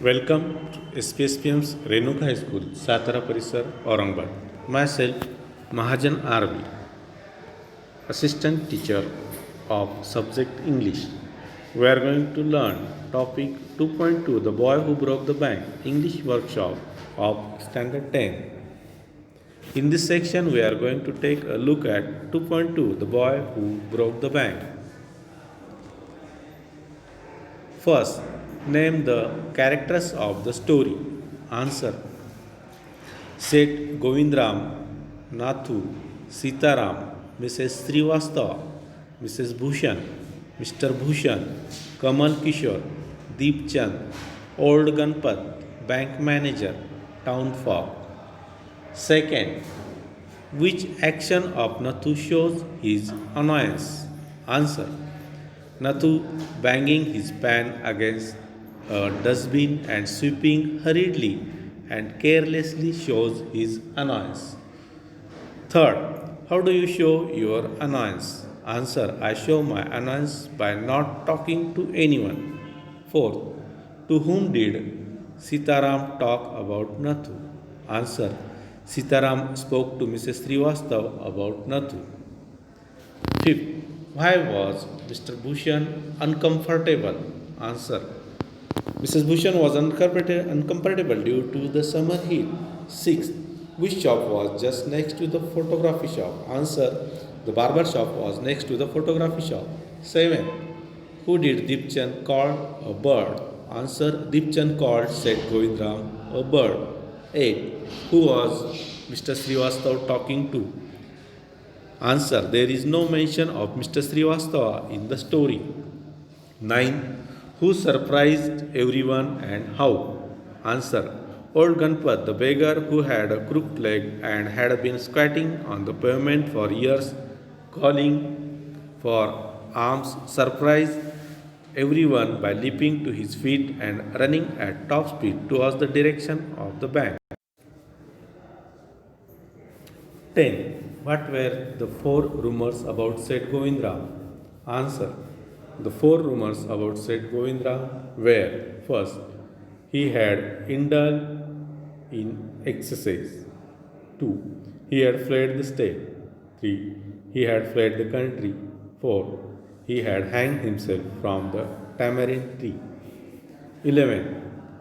Welcome to SPSPM's Renuka High School, Satara Parisar, Aurangabad. Myself, Mahajan RV, Assistant Teacher of Subject English. We are going to learn topic 2.2 The Boy Who Broke the Bank, English Workshop of Standard 10. In this section, we are going to take a look at 2.2 The Boy Who Broke the Bank. First, name the characters of the story. Answer: Seth Govindram, Nathu, Sitaram, Mrs. Srivastava, Mrs. Bhushan, Mr. Bhushan, Kamal Kishore, Deep Chand, Old Ganpat, Bank Manager, Town Fog. Second, which action of Nathu shows his annoyance? Answer: Nathu banging his pan against a dustbin and sweeping hurriedly and carelessly shows his annoyance. Third, how do you show your annoyance? Answer: I show my annoyance by not talking to anyone. Fourth, to whom did Sitaram talk about Nathu? Answer: Sitaram spoke to Mrs. Srivastava about Nathu. Fifth, why was Mr. Bhushan uncomfortable? Answer: Mrs. Bhushan was uncomfortable due to the summer heat. Sixth, which shop was just next to the photography shop? Answer: the barber shop was next to the photography shop. Seventh, who did Deepchand call a bird? Answer: Deepchand called Seth Govindram a bird. Eighth, who was Mr. Srivastava talking to? Answer: there is no mention of Mr. Srivastava in the story. 9. Who surprised everyone and how? Answer: Old Ganpat, the beggar who had a crooked leg and had been squatting on the pavement for years, calling for alms, surprised everyone by leaping to his feet and running at top speed towards the direction of the bank. 10. What were the four rumors about Seth Govindram? Answer: the four rumors about Seth Govindram were: first, he had indulged in excesses. 2. He had fled the state. 3. He had fled the country. 4. He had hanged himself from the tamarind tree. 11.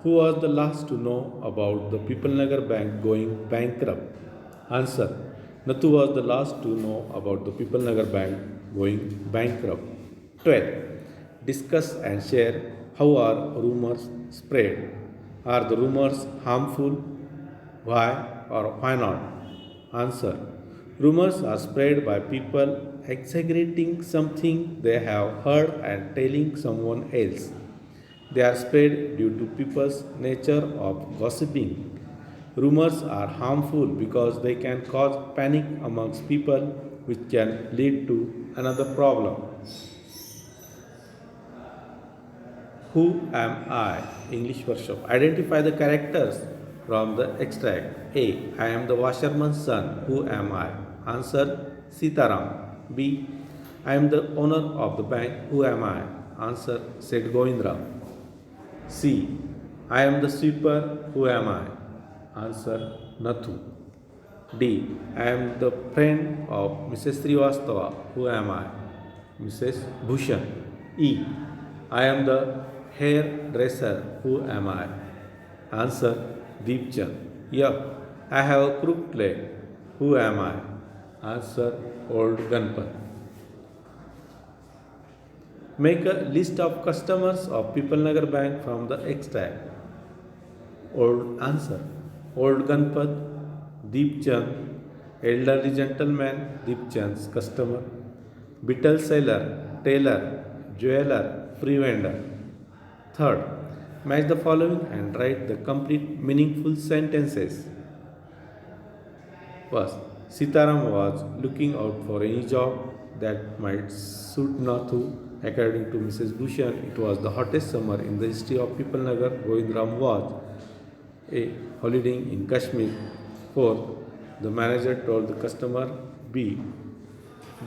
Who was the last to know about the Pipalnagar Bank going bankrupt? Answer: Nathu was the last to know about the Pipalnagar Bank going bankrupt. 12. Discuss and share how are rumors spread. Are the rumors harmful? Why or why not? Answer: rumors are spread by people exaggerating something they have heard and telling someone else. They are spread due to people's nature of gossiping. Rumors are harmful because they can cause panic amongst people, which can lead to another problem. Who am I? English workshop. Identify the characters from the extract. A. I am the washerman's son. Who am I? Answer: Sitaram. B. I am the owner of the bank. Who am I? Answer: Seth Govindram. C. I am the sweeper. Who am I? Answer: Nathu. D. I am the friend of Mrs. Srivastava. Who am I? Mrs. Bhushan. E. I am the hairdresser. Who am I? Answer: Deepchand. F. I have a crooked leg. Who am I? Answer: Old Ganpat. Make a list of customers of Pipalnagar Bank from the extract. Answer: Old Ganpat, Deepchand, elderly gentleman, Deepchand's customer, beetle seller, tailor, jeweler, free vendor. Third, match the following and write the complete meaningful sentences. First, Sitaram was looking out for any job that might suit Nathu. According to Mrs. Bhushan, it was the hottest summer in the history of Pipalnagar. Govindram was A. holidaying in Kashmir. 4. The manager told the customer B.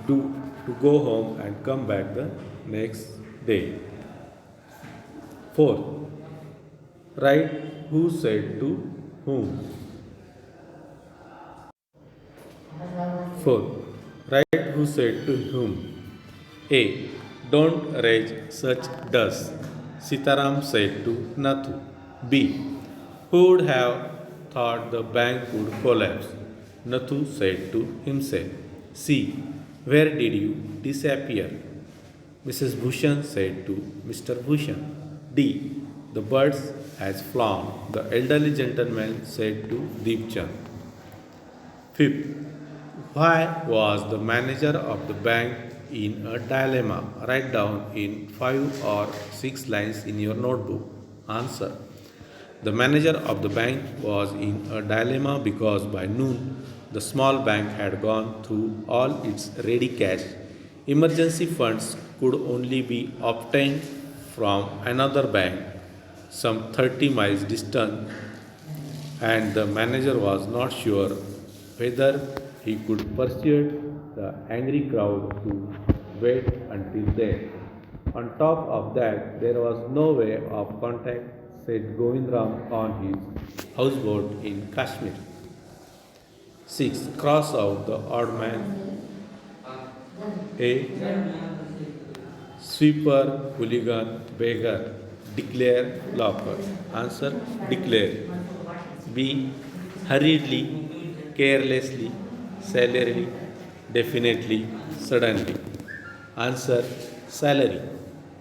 to go home and come back the next day. 4. Write who said to whom. 4. Write who said to whom. A. Don't raise such dust, Sitaram said to Nathu. B. Who would have thought the bank would collapse? Nathu said to himself. C. Where did you disappear? Mrs. Bhushan said to Mr. Bhushan. D. The birds has flown, the elderly gentleman said to Deepchand. Fifth, why was the manager of the bank in a dilemma? Write down in 5 or 6 lines in your notebook. Answer. The manager of the bank was in a dilemma because by noon the small bank had gone through all its ready cash. Emergency funds could only be obtained from another bank some 30 miles distant, and the manager was not sure whether he could persuade the angry crowd to wait until then. On top of that, there was no way of contact, said Govindram on his houseboat in Kashmir. 6. Cross out the odd man. A. Sweeper, hooligan, beggar. Declare, locker. Answer. Declare. B. Hurriedly, carelessly, salary, definitely, suddenly. Answer. Salary.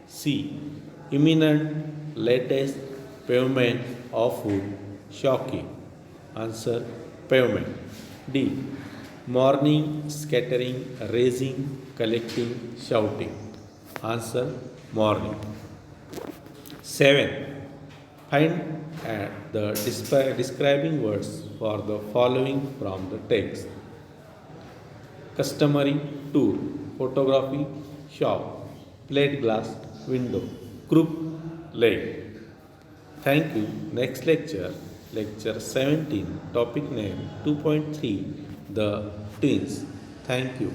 C. Imminent, latest, pavement, awful, shocking. Answer. Pavement. D. Morning, scattering, raising, collecting, shouting. Answer. Morning. 7. Find the describing words for the following from the text. Customary, tour, photography, shop, plate glass, window, crook, leg. Thank you. Next lecture, lecture 17, topic name 2.3, the twins. Thank you.